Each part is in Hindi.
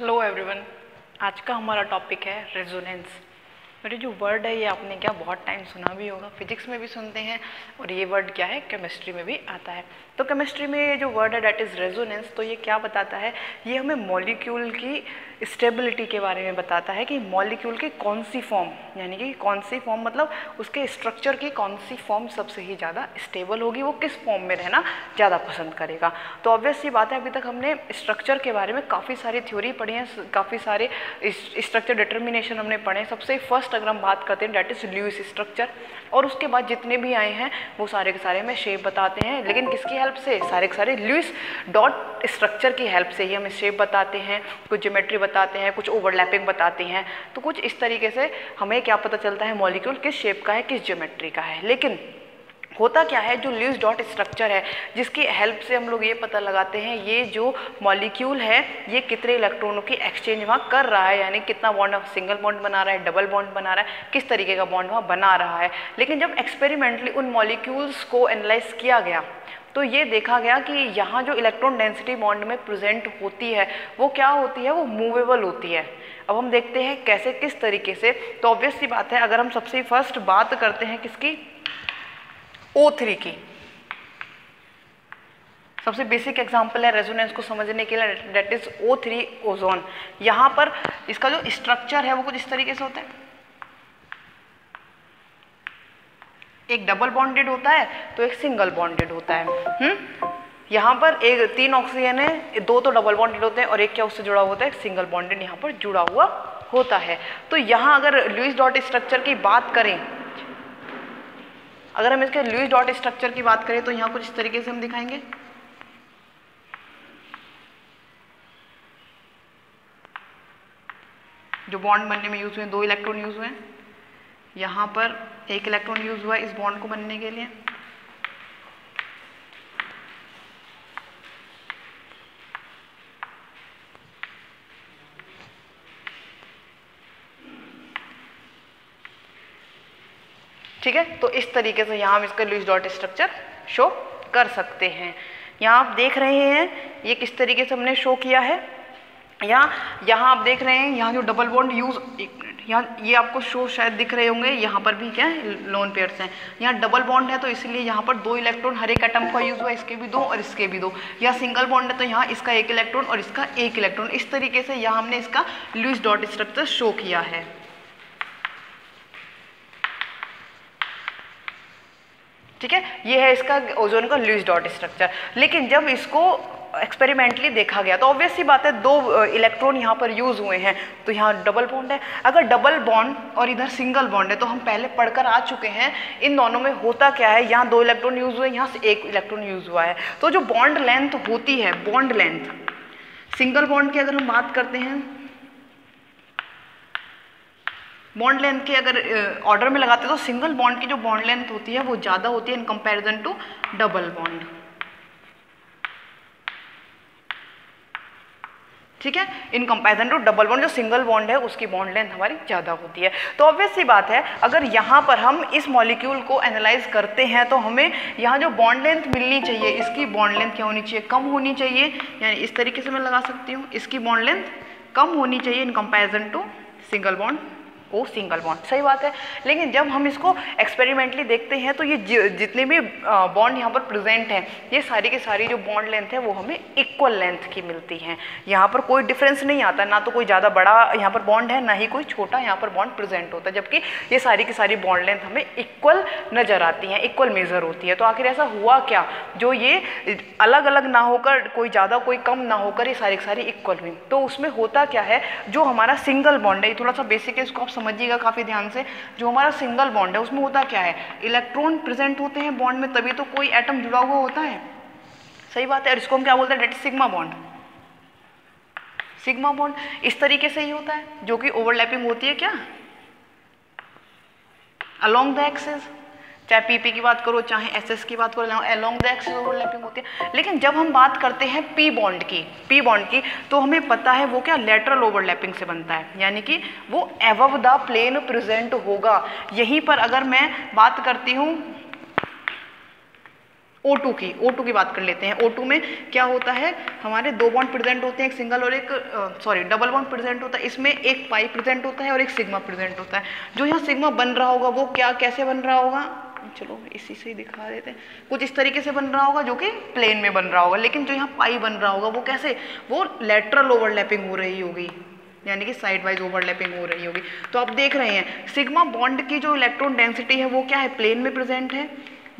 Hello everyone. आज का हमारा टॉपिक है रेजोनेंस। और ये जो वर्ड है ये आपने क्या बहुत टाइम सुना भी होगा, फिजिक्स में भी सुनते हैं और ये वर्ड क्या है केमिस्ट्री में भी आता है। तो केमिस्ट्री में ये जो वर्ड है डेट इज़ रेजोनेंस, तो ये क्या बताता है, ये हमें मॉलिक्यूल की स्टेबिलिटी के बारे में बताता है कि मॉलिक्यूल की कौन सी फॉर्म, यानी कि कौन सी फॉर्म मतलब उसके स्ट्रक्चर की कौन सी फॉर्म सबसे ही ज़्यादा स्टेबल होगी, वो किस फॉर्म में रहना ज़्यादा पसंद करेगा। तो ऑब्वियस सी बात है, अभी तक हमने स्ट्रक्चर के बारे में काफ़ी सारी थ्योरी पढ़ी है, काफ़ी सारे स्ट्रक्चर डिटर्मिनेशन हमने पढ़े। सबसे फर्स्ट अगर हम बात करते हैं डेट इज़ ल्यूइस स्ट्रक्चर, और उसके बाद जितने भी आए हैं वो सारे के सारे हमें शेप बताते हैं, लेकिन किसकी हेल्प से, सारे के सारे ल्यूइस डॉट स्ट्रक्चर की हेल्प से ही हमें शेप बताते हैं, कुछ ज्योमेट्री बताते हैं, कुछ ओवरलैपिंग बताते हैं। तो कुछ इस तरीके से हमें क्या पता चलता है मॉलिक्यूल किस शेप का है, किस ज्योमेट्री का है। लेकिन होता क्या है, जो ल्यूइस डॉट स्ट्रक्चर है जिसकी हेल्प से हम लोग ये पता लगाते हैं ये जो मॉलिक्यूल है ये कितने इलेक्ट्रॉनों की एक्सचेंज वहाँ कर रहा है, यानी कितना बॉन्ड, सिंगल बॉन्ड बना रहा है, डबल बॉन्ड बना रहा है, किस तरीके का बॉन्ड वहाँ बना रहा है। लेकिन जब एक्सपेरिमेंटली उन मॉलिक्यूल्स को एनालाइज किया गया तो ये देखा गया कि यहाँ जो इलेक्ट्रॉन डेंसिटी बॉन्ड में प्रेजेंट होती है वो क्या होती है, वो मूवेबल होती है। अब हम देखते हैं कैसे, किस तरीके से। तो ऑब्वियस सी बात है, अगर हम सबसे फर्स्ट बात करते हैं किसकी, O3 की, सबसे बेसिक एग्जांपल है रेजोनेंस को समझने के लिए, डेट इज O3 ओजोन। यहाँ पर इसका जो स्ट्रक्चर है वो कुछ इस तरीके से होता है, एक डबल बॉन्डेड होता है तो एक सिंगल बॉन्डेड होता है। यहाँ पर एक 3 ऑक्सीजन है, 2 तो डबल बॉन्डेड होते हैं और एक क्या उससे जुड़ा होता है, एक सिंगल बॉन्डेड यहाँ पर जुड़ा हुआ होता है। तो यहाँ अगर लुईस डॉट स्ट्रक्चर की बात करें, अगर हम इसके लुईस डॉट स्ट्रक्चर की बात करें तो यहाँ कुछ इस तरीके से हम दिखाएंगे। जो बॉन्ड बनने में यूज हुए 2 इलेक्ट्रॉन यूज हुए हैं, यहाँ पर 1 इलेक्ट्रॉन यूज हुआ है इस बॉन्ड को बनने के लिए। ठीक है, तो इस तरीके से यहाँ हम इसका लुईस डॉट स्ट्रक्चर शो कर सकते हैं। यहाँ आप देख रहे हैं ये किस तरीके से हमने शो किया है। यहाँ आप देख रहे हैं यहाँ जो डबल बॉन्ड यूज, एक मिनट, यहाँ ये आपको शो शायद दिख रहे होंगे, यहाँ पर भी क्या है लोन पेयर्स हैं। यहाँ डबल बॉन्ड है तो इसलिए यहाँ पर 2 इलेक्ट्रॉन हर एक एटम का यूज हुआ, इसके भी 2 और इसके भी 2। यहाँ सिंगल बॉन्ड है तो यहाँ इसका 1 इलेक्ट्रॉन और इसका 1 इलेक्ट्रॉन। इस तरीके से यहाँ हमने इसका लुईस डॉट स्ट्रक्चर शो किया है। ठीक है, ये है इसका ओजोन का लुईस डॉट स्ट्रक्चर। लेकिन जब इसको एक्सपेरिमेंटली देखा गया तो ऑब्वियस सी बात है 2 इलेक्ट्रॉन यहाँ पर यूज हुए हैं, तो यहाँ डबल बॉन्ड है। अगर डबल बॉन्ड और इधर सिंगल बॉन्ड है तो हम पहले पढ़कर आ चुके हैं इन दोनों में होता क्या है, यहाँ 2 इलेक्ट्रॉन यूज हुए, यहाँ से 1 इलेक्ट्रॉन यूज हुआ है। तो जो बॉन्ड लेंथ होती है, बॉन्ड लेंथ, सिंगल बॉन्ड की अगर हम बात करते हैं, बॉन्ड लेंथ के अगर ऑर्डर में लगाते हैं तो सिंगल बॉन्ड की जो बॉन्ड लेंथ होती है वो ज़्यादा होती है in comparison to double bond. ठीक है, in comparison to double bond जो सिंगल बॉन्ड है उसकी बॉन्ड लेंथ हमारी ज़्यादा होती है। तो ऑब्वियस सी बात है, अगर यहाँ पर हम इस मॉलिक्यूल को एनालाइज करते हैं तो हमें यहाँ जो बॉन्ड लेंथ मिलनी चाहिए, इसकी बॉन्ड लेंथ क्या होनी चाहिए, कम होनी चाहिए। यानी इस तरीके से मैं लगा सकती हूँ, इसकी बॉन्ड लेंथ कम होनी चाहिए in comparison to single bond, ओ सिंगल बॉन्ड। सही बात है। लेकिन जब हम इसको एक्सपेरिमेंटली देखते हैं तो ये जितने भी बॉन्ड यहाँ पर प्रेजेंट हैं ये सारी की सारी जो बॉन्ड लेंथ है वो हमें इक्वल लेंथ की मिलती हैं। यहाँ पर कोई डिफरेंस नहीं आता, ना तो कोई ज़्यादा बड़ा यहाँ पर बॉन्ड है ना ही कोई छोटा यहाँ पर बॉन्ड प्रेजेंट होता है, जबकि ये सारी की सारी बॉन्ड लेंथ हमें इक्वल नज़र आती हैं, इक्वल मेजर होती है। तो आखिर ऐसा हुआ क्या जो ये अलग अलग ना होकर, कोई ज़्यादा कोई कम ना होकर ये सारी की सारी इक्वल हुई। तो उसमें होता क्या है, जो हमारा सिंगल बॉन्ड है, थोड़ा सा बेसिक है, इसको आप समझिएगा काफी ध्यान से। जो हमारा सिंगल बॉन्ड है उसमें होता क्या है, इलेक्ट्रॉन प्रेजेंट होते हैं बॉन्ड में, तभी तो कोई एटम जुड़ा हुआ होता है। सही बात है। और इसको हम क्या बोलते हैं, that sigma bond. Sigma bond इस तरीके से ही होता है, जो कि ओवरलैपिंग होती है क्या, अलोंग द एक्सिस। चाहे पीपी की बात करो चाहे एसएस की बात करो, अलोंग द एक्सिस ओवरलैपिंग होती है। लेकिन जब हम बात करते हैं पी बॉन्ड की, तो हमें पता है वो क्या लेटरल ओवरलैपिंग से बनता है, यानी कि वो एबव द प्लेन प्रेजेंट होगा। यहीं पर अगर मैं बात करती हूँ O2 की बात कर लेते हैं। O2 में क्या होता है, हमारे दो बॉन्ड प्रेजेंट होते हैं, एक सिंगल और एक डबल बॉन्ड प्रेजेंट होता है। इसमें एक पाई प्रेजेंट होता है और एक सिग्मा प्रेजेंट होता है। जो यहाँ सिग्मा बन रहा होगा वो क्या कैसे बन रहा होगा, चलो इसी से ही दिखा देते हैं, कुछ इस तरीके से बन रहा होगा जो कि प्लेन में बन रहा होगा। लेकिन जो यहाँ पाई बन रहा होगा वो कैसे, वो लेटरल ओवरलैपिंग हो रही होगी, यानी कि साइड वाइज ओवरलैपिंग हो रही होगी। तो आप देख रहे हैं सिग्मा बॉन्ड की जो इलेक्ट्रॉन डेंसिटी है वो क्या है, प्लेन में प्रेजेंट है,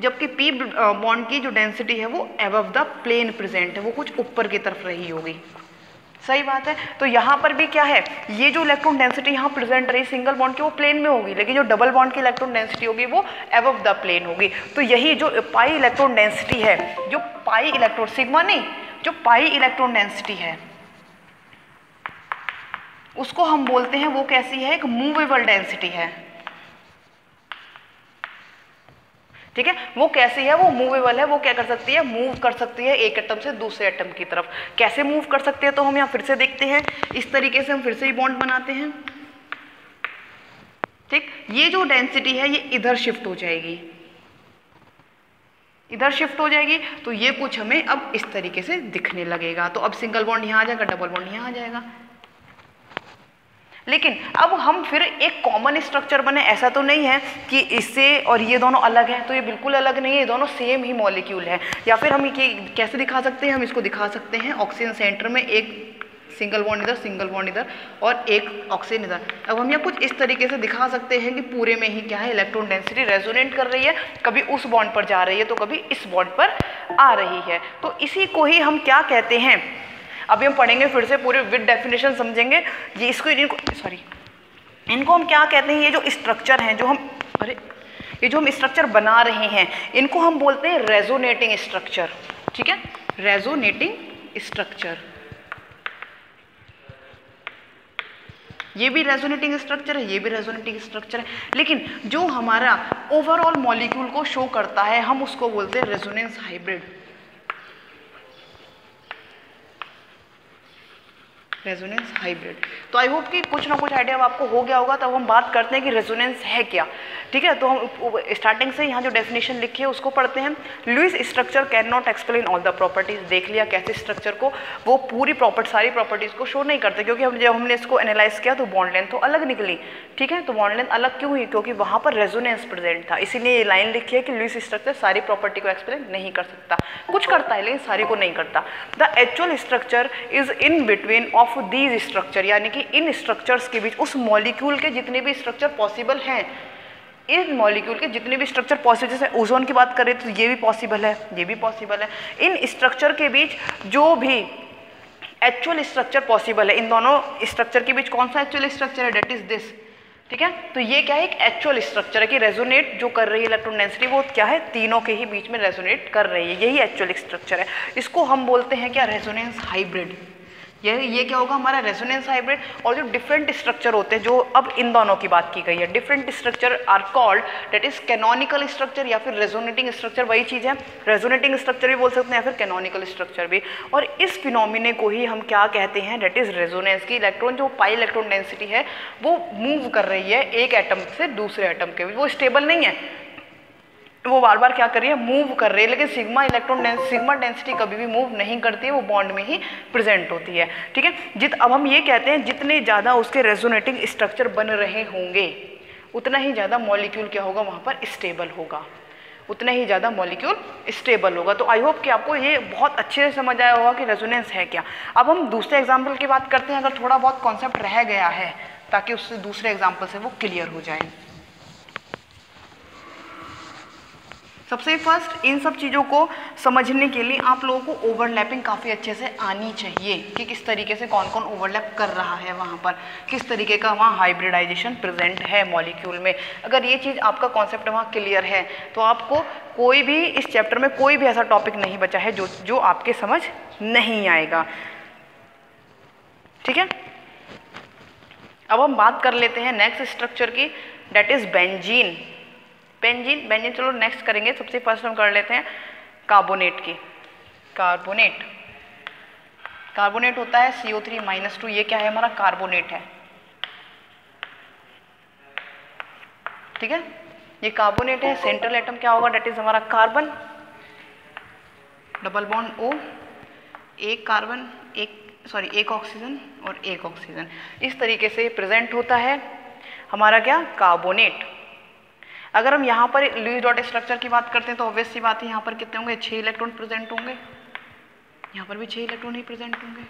जबकि पी बॉन्ड की जो डेंसिटी है वो अबव द प्लेन प्रेजेंट है, वो कुछ ऊपर की तरफ रही होगी। सही बात है। तो यहाँ पर भी क्या है, ये जो इलेक्ट्रॉन डेंसिटी यहाँ प्रेजेंट रही सिंगल बॉन्ड की वो प्लेन में होगी, लेकिन जो डबल बॉन्ड की इलेक्ट्रॉन डेंसिटी होगी वो अबव द प्लेन होगी। तो यही जो पाई इलेक्ट्रॉन डेंसिटी है, जो पाई इलेक्ट्रॉन, सिग्मा नहीं, जो पाई इलेक्ट्रॉन डेंसिटी है उसको हम बोलते हैं, वो कैसी है, एक मूवेबल डेंसिटी है। ठीक है, वो कैसी है, वो मूवेबल है, वो क्या कर सकती है, मूव कर सकती है एक एटम से दूसरे एटम की तरफ। कैसे मूव कर सकते हैं, तो हम यहाँ फिर से देखते हैं, इस तरीके से हम फिर से ही बॉन्ड बनाते हैं। ठीक, ये जो डेंसिटी है ये इधर शिफ्ट हो जाएगी, इधर शिफ्ट हो जाएगी, तो ये कुछ हमें अब इस तरीके से दिखने लगेगा। तो अब सिंगल बॉन्ड यहाँ आ जाएगा, डबल बॉन्ड यहाँ आ जाएगा। लेकिन अब हम फिर एक कॉमन स्ट्रक्चर बने, ऐसा तो नहीं है कि इससे और ये दोनों अलग हैं, तो ये बिल्कुल अलग नहीं है, ये दोनों सेम ही मॉलिक्यूल है। या फिर हम ये कैसे दिखा सकते हैं, हम इसको दिखा सकते हैं ऑक्सीजन सेंटर में एक सिंगल बॉन्ड इधर, सिंगल बॉन्ड इधर और एक ऑक्सीजन इधर। अब हम यहाँ कुछ इस तरीके से दिखा सकते हैं कि पूरे में ही क्या है, इलेक्ट्रॉन डेंसिटी रेजोनेट कर रही है, कभी उस बॉन्ड पर जा रही है तो कभी इस बॉन्ड पर आ रही है। तो इसी को ही हम क्या कहते हैं, अभी हम पढ़ेंगे फिर से पूरे विद डेफिनेशन समझेंगे। ये इनको हम क्या कहते हैं, ये जो स्ट्रक्चर हैं, जो हम स्ट्रक्चर बना रहे हैं, इनको हम बोलते हैं रेजोनेटिंग स्ट्रक्चर। ठीक है, रेजोनेटिंग स्ट्रक्चर, ये भी रेजोनेटिंग स्ट्रक्चर है, ये भी रेजोनेटिंग स्ट्रक्चर है। लेकिन जो हमारा ओवरऑल मॉलिक्यूल को शो करता है हम उसको बोलते हैं रेजोनेंस हाइब्रिड। Resonance hybrid. तो आई होप कि कुछ ना कुछ आइडिया आपको हो गया होगा। तब हम बात करते हैं कि रेजोनेंस है क्या। ठीक है, तो हम स्टार्टिंग से यहाँ जो डेफिनेशन लिखी है उसको पढ़ते हैं। Lewis structure can not explain all the properties. देख लिया कैसे स्ट्रक्चर को वो पूरी सारी प्रॉपर्टीज को शो नहीं करते, क्योंकि जब हमने इसको एनालाइज किया तो बॉन्ड लेंथ तो अलग निकली। ठीक है, तो बॉन्ड लेंथ अलग क्यों हुई, क्योंकि वहाँ पर रेजोनेंस प्रेजेंट था। इसीलिए ये लाइन लिखी है कि लुईस स्ट्रक्चर सारी प्रॉपर्टी को एक्सप्लेन नहीं कर सकता, कुछ करता है लेकिन सारी को नहीं करता। The actual structure is in between of these structure, यानी कि इन स्ट्रक्चर्स के बीच, उस मॉलिक्यूल के जितने भी स्ट्रक्चर पॉसिबल हैं, इन मॉलिक्यूल के जितने भी स्ट्रक्चर पॉसिबल, जैसे ओजोन की बात करें तो ये भी पॉसिबल है, ये भी पॉसिबल है। इन स्ट्रक्चर के बीच जो भी एक्चुअल स्ट्रक्चर पॉसिबल है, इन दोनों स्ट्रक्चर के बीच कौन सा एक्चुअल स्ट्रक्चर है, डेट इज दिस। ठीक है, तो ये क्या है, एक एक्चुअल स्ट्रक्चर है कि रेजोनेट जो कर रही है इलेक्ट्रॉन डेंसिटी, वो क्या है, तीनों के ही बीच में रेजोनेट कर रही है, यही एक्चुअल स्ट्रक्चर है। इसको हम बोलते हैं क्या, रेजोनेंस हाइब्रिड। ये क्या होगा हमारा रेजोनेंस हाइब्रिड। और जो डिफरेंट स्ट्रक्चर होते हैं, जो अब इन दोनों की बात की गई है, different structure are called, that is canonical structure या फिर रेजोनेटिंग स्ट्रक्चर, वही चीज़ है। रेजोनेटिंग स्ट्रक्चर भी बोल सकते हैं या फिर कैनोनिकल स्ट्रक्चर भी। और इस फिनोमिने को ही हम क्या कहते हैं, डेट इज रेजोनेंस की इलेक्ट्रॉन, जो पाई इलेक्ट्रॉन डेंसिटी है वो मूव कर रही है एक एटम से दूसरे एटम के, वो स्टेबल नहीं है, वो बार बार क्या कर रही है, मूव कर रही है। लेकिन सिग्मा डेंसिटी कभी भी मूव नहीं करती है, वो बॉन्ड में ही प्रेजेंट होती है। ठीक है, अब हम ये कहते हैं जितने ज़्यादा उसके रेजोनेटिंग स्ट्रक्चर बन रहे होंगे उतना ही ज़्यादा मॉलिक्यूल क्या होगा, वहाँ पर स्टेबल होगा, उतना ही ज़्यादा मॉलिक्यूल स्टेबल होगा। तो आई होप कि आपको ये बहुत अच्छे से समझ आया होगा कि रेजोनेंस है क्या। अब हम दूसरे एग्जाम्पल की बात करते हैं, अगर थोड़ा बहुत कॉन्सेप्ट रह गया है, ताकि उससे दूसरे एग्जाम्पल से वो क्लियर हो जाए। सबसे फर्स्ट इन सब चीज़ों को समझने के लिए आप लोगों को ओवरलैपिंग काफ़ी अच्छे से आनी चाहिए कि किस तरीके से कौन कौन ओवरलैप कर रहा है वहाँ पर, किस तरीके का वहाँ हाइब्रिडाइजेशन प्रेजेंट है मॉलिक्यूल में। अगर ये चीज़ आपका कॉन्सेप्ट वहाँ क्लियर है तो आपको कोई भी इस चैप्टर में कोई भी ऐसा टॉपिक नहीं बचा है जो आपके समझ नहीं आएगा। ठीक है, अब हम बात कर लेते हैं नेक्स्ट स्ट्रक्चर की, डेट इज बेंजीन। बेंजीन चलो नेक्स्ट करेंगे। सबसे फर्स्ट हम कर लेते हैं कार्बोनेट की। कार्बोनेट होता है CO3-2, ये क्या है, हमारा कार्बोनेट है। ठीक है, ये कार्बोनेट है। सेंट्रल एटम क्या होगा, डेट इज हमारा कार्बन। डबल बॉन्ड O, एक कार्बन, एक ऑक्सीजन और एक ऑक्सीजन। इस तरीके से प्रेजेंट होता है हमारा क्या, कार्बोनेट। अगर हम यहाँ पर लुईस डॉट स्ट्रक्चर की बात करते हैं तो ऑब्वियस सी बात है, यहाँ पर कितने होंगे, 6 इलेक्ट्रॉन प्रेजेंट होंगे, यहाँ पर भी 6 इलेक्ट्रॉन ही प्रेजेंट होंगे।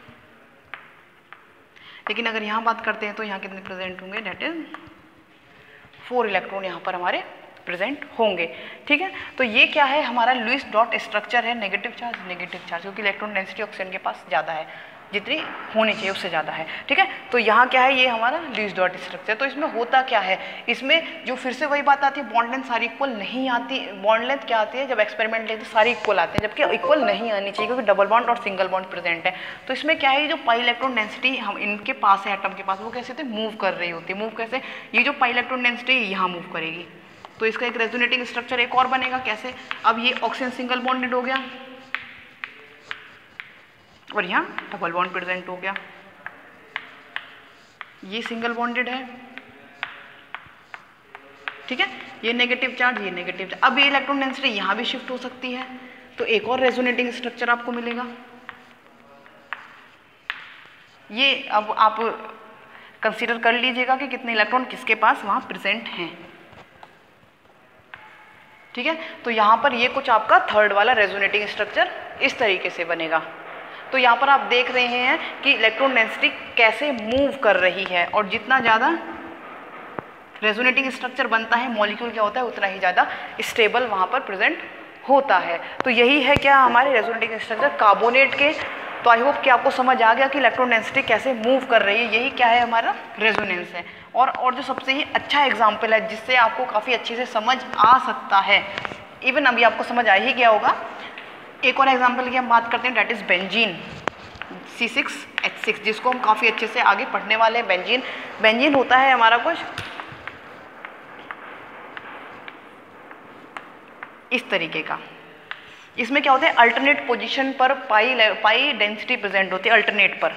लेकिन अगर यहाँ बात करते हैं तो यहाँ कितने प्रेजेंट होंगे, डेट इज 4 इलेक्ट्रॉन यहाँ पर हमारे प्रेजेंट होंगे। ठीक है, तो ये क्या है, हमारा लुईस डॉट स्ट्रक्चर है, नेगेटिव चार्ज, क्योंकि इलेक्ट्रॉन डेंसिटी ऑक्सीजन के पास ज़्यादा है, जितनी होनी चाहिए उससे ज़्यादा है। ठीक है, तो यहाँ क्या है, ये हमारा लुईस डॉट स्ट्रक्चर। तो इसमें होता क्या है, इसमें जो फिर से वही बात आती है, बॉन्ड लेंथ सारी इक्वल नहीं आती। बॉन्ड लेंथ क्या आती है, जब एक्सपेरिमेंट लेते हैं सारी इक्वल आते हैं, जबकि इक्वल नहीं आनी चाहिए, क्योंकि डबल बॉन्ड और सिंगल बॉन्ड प्रेजेंट है। तो इसमें क्या है, जो पाई इलेक्ट्रॉन डेंसिटी हम इनके पास है, एटम के पास, वो कैसे होते हैं, मूव कर रही होती है। मूव कैसे, ये जो पाई इलेक्ट्रॉन डेंसिटी यहाँ मूव करेगी, तो इसका एक रेजोनेटिंग स्ट्रक्चर एक और बनेगा। कैसे, अब ये ऑक्सीजन सिंगल बॉन्डेड हो गया और यहाँ डबल बॉन्ड प्रेजेंट हो गया, ये सिंगल बॉन्डेड है। ठीक है, ये नेगेटिव चार्ज, ये नेगेटिव चार्ज। अब ये इलेक्ट्रॉन डेंसिटी यहाँ भी शिफ्ट हो सकती है, तो एक और रेजोनेटिंग स्ट्रक्चर आपको मिलेगा। ये अब आप कंसीडर कर लीजिएगा कि कितने इलेक्ट्रॉन किसके पास वहाँ प्रेजेंट हैं। ठीक है, तो यहाँ पर ये कुछ आपका थर्ड वाला रेजोनेटिंग स्ट्रक्चर इस तरीके से बनेगा। तो यहाँ पर आप देख रहे हैं कि इलेक्ट्रॉन डेंसिटी कैसे मूव कर रही है, और जितना ज़्यादा रेजोनेटिंग स्ट्रक्चर बनता है, मॉलिक्यूल क्या होता है, उतना ही ज़्यादा स्टेबल वहाँ पर प्रेजेंट होता है। तो यही है क्या हमारे रेजोनेटिंग स्ट्रक्चर कार्बोनेट के। तो आई होप कि आपको समझ आ गया कि इलेक्ट्रॉन डेंसिटी कैसे मूव कर रही है, यही क्या है, हमारा रेजोनेंस है। और जो सबसे ही अच्छा एग्जाम्पल है जिससे आपको काफ़ी अच्छे से समझ आ सकता है, इवन अभी आपको समझ आ ही गया होगा, एक और एग्जाम्पल की हम बात करते हैं, डेट इज बेंजीन, C6H6, जिसको हम काफ़ी अच्छे से आगे पढ़ने वाले हैं। बेंजीन होता है हमारा कुछ इस तरीके का। इसमें क्या होता है, अल्टरनेट पोजीशन पर पाई डेंसिटी प्रेजेंट होती है, अल्टरनेट पर,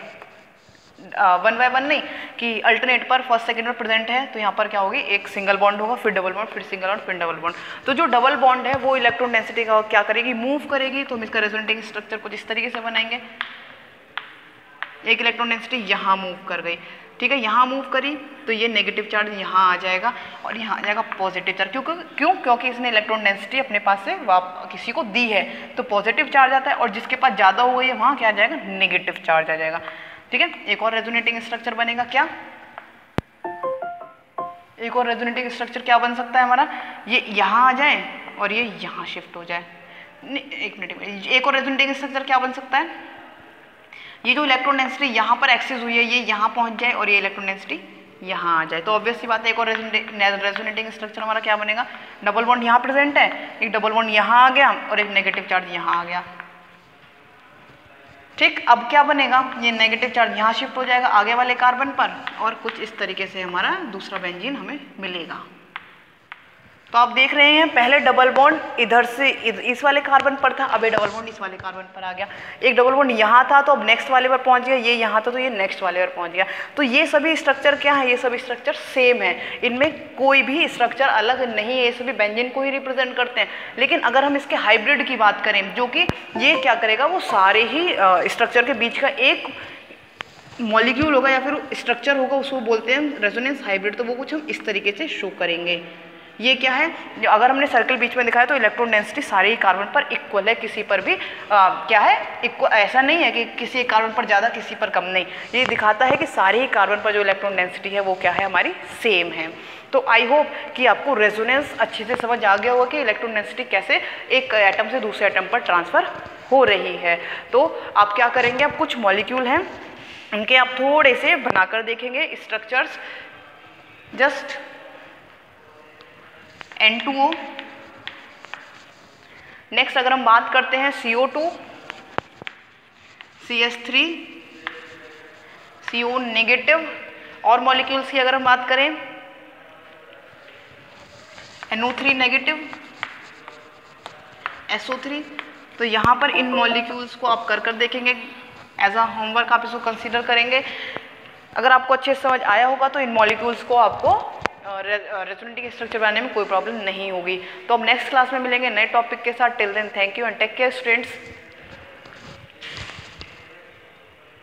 1 बाय 1 नहीं, कि अल्टरनेट पर फर्स्ट सेकंड में प्रेजेंट है। तो यहाँ पर क्या होगी, एक सिंगल बॉन्ड होगा, फिर डबल बॉन्ड, फिर सिंगल बॉन्ड, फिर डबल बॉन्ड। तो जो डबल बॉन्ड है वो इलेक्ट्रॉन डेंसिटी का क्या करेगी, मूव करेगी। तो हम इसका रेजोनेटिंग स्ट्रक्चर कुछ इस तरीके से बनाएंगे। एक इलेक्ट्रॉन डेंसिटी यहाँ मूव कर गई, ठीक है, यहाँ मूव करी, तो ये नेगेटिव चार्ज यहाँ आ जाएगा और यहाँ आ जाएगा पॉजिटिव चार्ज। क्योंकि इसने इलेक्ट्रॉन डेंसिटी अपने पास से किसी को दी है, तो पॉजिटिव चार्ज आता है, और जिसके पास ज़्यादा हो गई है वहाँ क्या आ जाएगा, नेगेटिव चार्ज आ जाएगा। ठीक है, एक और रेजोनेटिंग स्ट्रक्चर बनेगा। क्या, एक और रेजोनेटिंग स्ट्रक्चर क्या बन सकता है हमारा, ये यहाँ आ जाए और ये यहाँ शिफ्ट हो जाए। एक मिनट, एक और रेजोनेटिंग स्ट्रक्चर क्या बन सकता है, ये जो इलेक्ट्रॉन डेंसिटी यहाँ पर एक्सेस हुई है, ये यहाँ पहुँच जाए और ये इलेक्ट्रॉन डेंसिटी यहाँ आ जाए। तो ऑब्वियस सी बात है, एक और रेजोनेटिंग स्ट्रक्चर हमारा क्या बनेगा, डबल बॉन्ड यहाँ प्रेजेंट है, एक डबल बॉन्ड यहाँ आ गया और एक नेगेटिव चार्ज यहाँ आ गया। ठीक, अब क्या बनेगा, ये नेगेटिव चार्ज यहाँ शिफ्ट हो जाएगा आगे वाले कार्बन पर, और कुछ इस तरीके से हमारा दूसरा बेंजीन हमें मिलेगा। तो आप देख रहे हैं, पहले डबल बॉन्ड इधर से इस वाले कार्बन पर था, अब ये डबल बॉन्ड इस वाले कार्बन पर आ गया। एक डबल बॉन्ड यहाँ था तो अब नेक्स्ट वाले पर पहुँच गया, ये यहाँ था तो ये नेक्स्ट वाले पर पहुँच गया। तो ये सभी स्ट्रक्चर क्या है, ये सभी स्ट्रक्चर सेम है, इनमें कोई भी स्ट्रक्चर अलग नहीं है, ये सभी बेंजीन को ही रिप्रेजेंट करते हैं। लेकिन अगर हम इसके हाइब्रिड की बात करें, जो कि ये क्या करेगा, वो सारे ही स्ट्रक्चर के बीच का एक मॉलिक्यूल होगा या फिर स्ट्रक्चर होगा, उसको बोलते हैं रेजोनेंस हाइब्रिड। तो वो कुछ हम इस तरीके से शो करेंगे। ये क्या है, जो अगर हमने सर्कल बीच में दिखाया तो इलेक्ट्रॉन डेंसिटी सारे ही कार्बन पर इक्वल है, किसी पर भी क्या है, इक्वल, ऐसा नहीं है कि किसी एक कार्बन पर ज़्यादा किसी पर कम, नहीं, ये दिखाता है कि सारे ही कार्बन पर जो इलेक्ट्रॉन डेंसिटी है वो क्या है, हमारी सेम है। तो आई होप कि आपको रेजोनेंस अच्छे से समझ आ गया होगा कि इलेक्ट्रॉन डेंसिटी कैसे एक एटम से दूसरे एटम पर ट्रांसफ़र हो रही है। तो आप क्या करेंगे, अब कुछ मॉलिक्यूल हैं उनके आप थोड़े से बनाकर देखेंगे स्ट्रक्चर्स, जस्ट N2O। नेक्स्ट अगर हम बात करते हैं CO2, CH3, CO नेगेटिव, और मॉलिक्यूल्स की अगर हम बात करें NO3 नेगेटिव, SO3। तो यहाँ पर इन मॉलिक्यूल्स को आप कर देखेंगे, एज अ होमवर्क आप इसको कंसीडर करेंगे। अगर आपको अच्छे से समझ आया होगा तो इन मॉलिक्यूल्स को आपको रेजोनेटिंग स्ट्रक्चर बनाने में कोई प्रॉब्लम नहीं होगी। तो अब नेक्स्ट क्लास में मिलेंगे नए टॉपिक के साथ। Till then thank you and take care students.